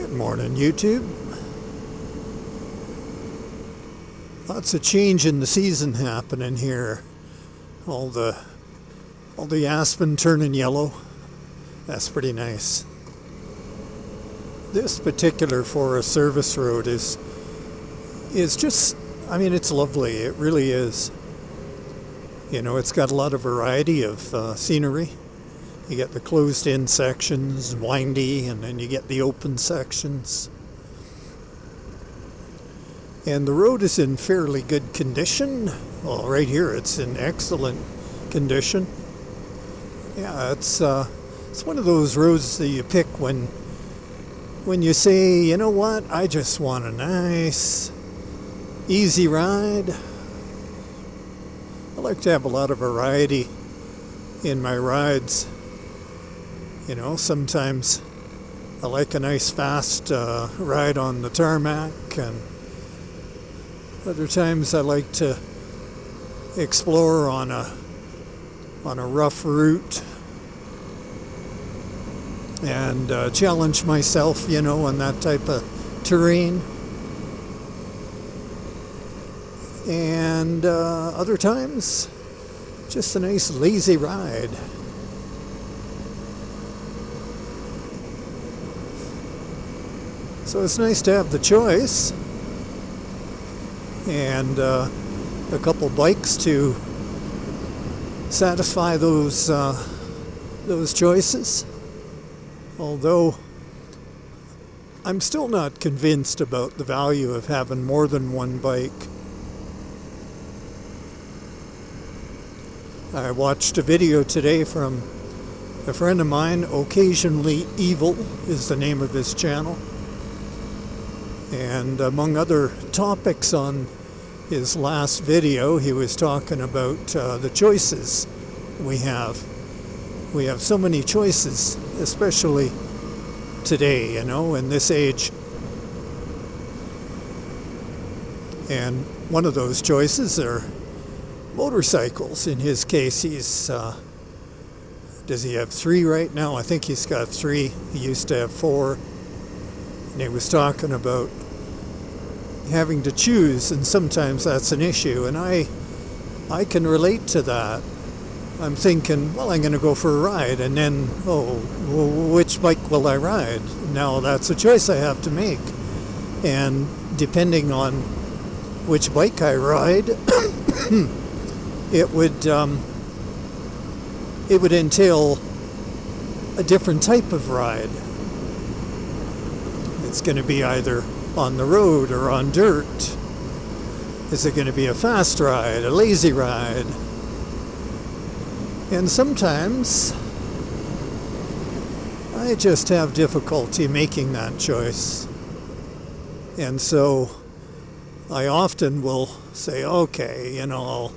Good morning, YouTube. Lots of change in the season happening here. All the aspen turning yellow. That's pretty nice. This particular Forest Service road is just, I mean, it's lovely. It really is. You know, it's got a lot of variety of scenery. You get the closed-in sections, windy, and then you get the open sections. And the road is in fairly good condition. Well, right here it's in excellent condition. Yeah, it's one of those roads that you pick when you say, you know what, I just want a nice, easy ride. I like to have a lot of variety in my rides. You know, sometimes I like a nice fast ride on the tarmac, and other times I like to explore on a rough route and challenge myself, you know, on that type of terrain. And other times, just a nice lazy ride. So it's nice to have the choice, and a couple bikes to satisfy those choices. Although I'm still not convinced about the value of having more than one bike. I watched a video today from a friend of mine. Occasionally Evil is the name of his channel. And among other topics on his last video, he was talking about the choices we have. We have so many choices, especially today, you know, in this age. And one of those choices are motorcycles. In his case, does he have 3 right now? I think he's got 3. He used to have 4. And he was talking about having to choose, and sometimes that's an issue. And I can relate to that. I'm thinking, well, I'm going to go for a ride, and then, oh, which bike will I ride? Now that's a choice I have to make. And depending on which bike I ride, it would entail a different type of ride. It's going to be either on the road or on dirt. Is it going to be a fast ride, a lazy ride? And sometimes I just have difficulty making that choice. And so I often will say, okay, you know,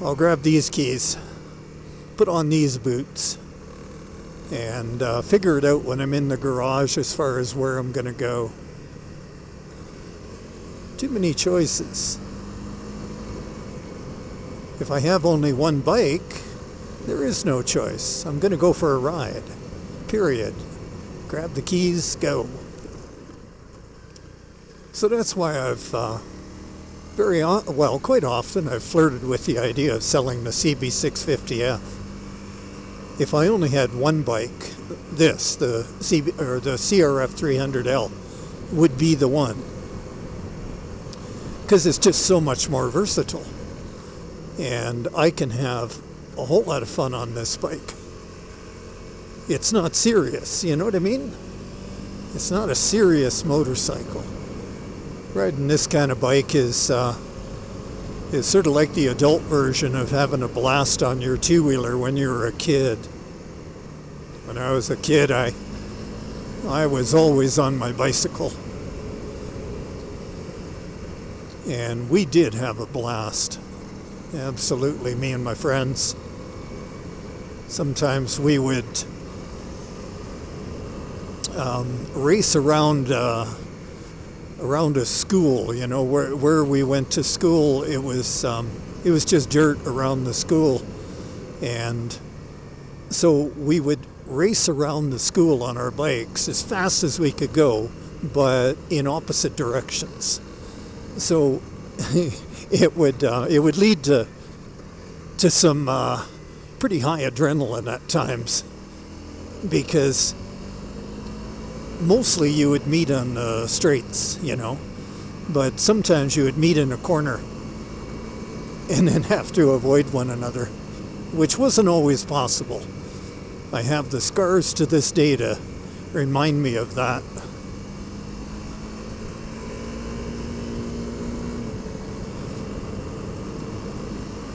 I'll grab these keys, put on these boots, and figure it out when I'm in the garage as far as where I'm going to go. Too many choices. If I have only one bike, there is no choice. I'm going to go for a ride. Period. Grab the keys, go. So that's why I've quite often I've flirted with the idea of selling the CB650F. If I only had one bike, the CRF300L would be the one, because it's just so much more versatile, and I can have a whole lot of fun on this bike. It's not serious, you know what I mean? It's not a serious motorcycle. Riding this kind of bike is sort of like the adult version of having a blast on your two-wheeler when you were a kid. When I was a kid, I was always on my bicycle. And we did have a blast. Absolutely, me and my friends. Sometimes we would race around a school, you know, where we went to school. It was just dirt around the school, and so we would race around the school on our bikes as fast as we could go, but in opposite directions. So it would lead to some pretty high adrenaline at times, because mostly you would meet on straights, but sometimes you would meet in a corner and then have to avoid one another, which wasn't always possible. I have the scars to this day to remind me of that.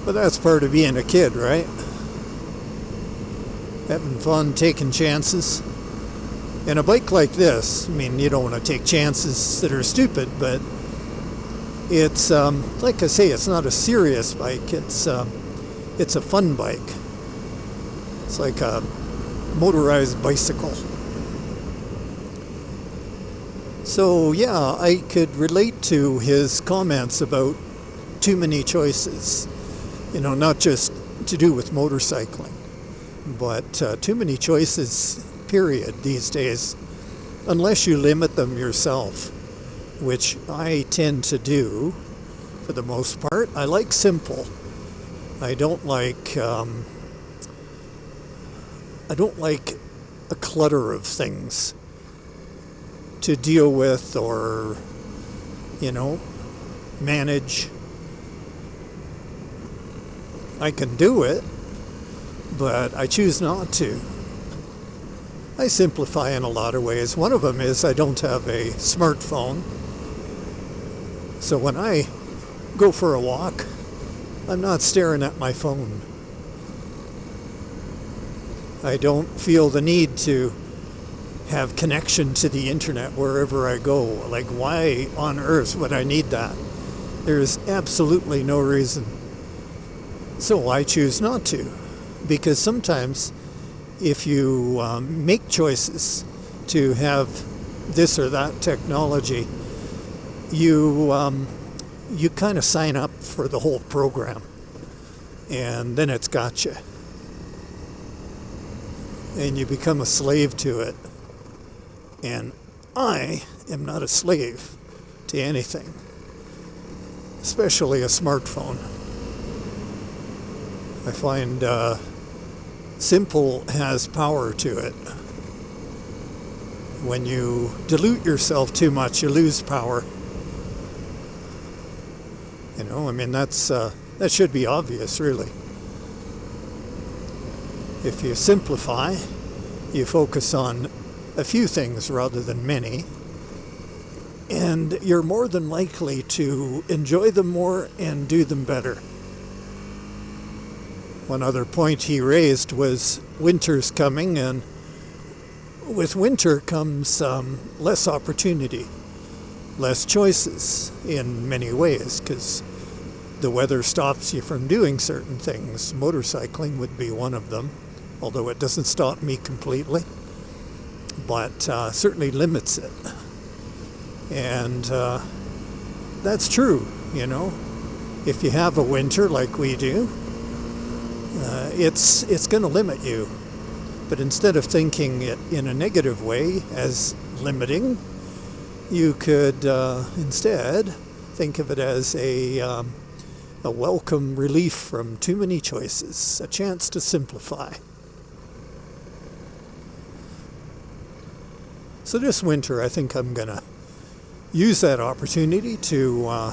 But that's part of being a kid, right? Having fun, taking chances. And a bike like this, you don't want to take chances that are stupid, but it's, like I say, it's not a serious bike. It's a fun bike. It's like a motorized bicycle. So yeah, I could relate to his comments about too many choices. Not just to do with motorcycling, but too many choices, period, these days, unless you limit them yourself, which I tend to do for the most part. I like simple. I don't like a clutter of things to deal with or, manage. I can do it, but I choose not to. I simplify in a lot of ways. One of them is I don't have a smartphone. So when I go for a walk, I'm not staring at my phone. I don't feel the need to have connection to the internet wherever I go. Like, why on earth would I need that? There's absolutely no reason. So I choose not to, because sometimes if you make choices to have this or that technology, you kind of sign up for the whole program, and then it's got you, and you become a slave to it. And I am not a slave to anything, especially a smartphone. I find simple has power to it. When you dilute yourself too much, you lose power. That should be obvious, really. If you simplify, you focus on a few things rather than many, and you're more than likely to enjoy them more and do them better. One other point he raised was winter's coming, and with winter comes less opportunity, less choices in many ways, because the weather stops you from doing certain things. Motorcycling would be one of them, although it doesn't stop me completely, but certainly limits it. And that's true, If you have a winter like we do, it's going to limit you. But instead of thinking it in a negative way as limiting, you could instead think of it as a welcome relief from too many choices, a chance to simplify. So this winter, I think I'm going to use that opportunity to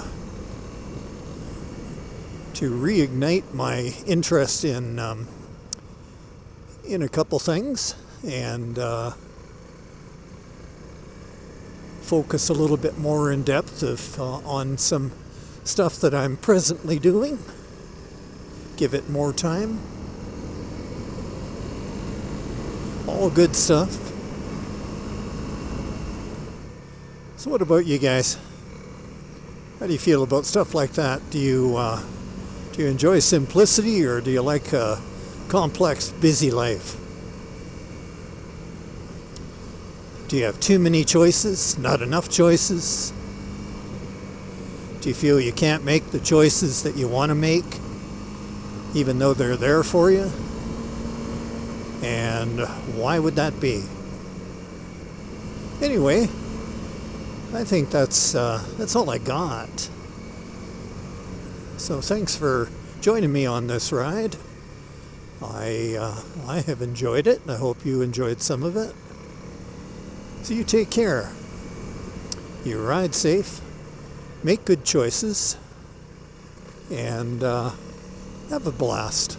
reignite my interest in a couple things, and focus a little bit more in depth on some stuff that I'm presently doing. Give it more time. All good stuff. So what about you guys? How do you feel about stuff like that? Do you enjoy simplicity, or do you like a complex, busy life? Do you have too many choices? Not enough choices? Do you feel you can't make the choices that you want to make, even though they're there for you? And why would that be? Anyway, I think that's all I got. So thanks for joining me on this ride. I have enjoyed it. I hope you enjoyed some of it. So you take care. You ride safe, make good choices, and have a blast.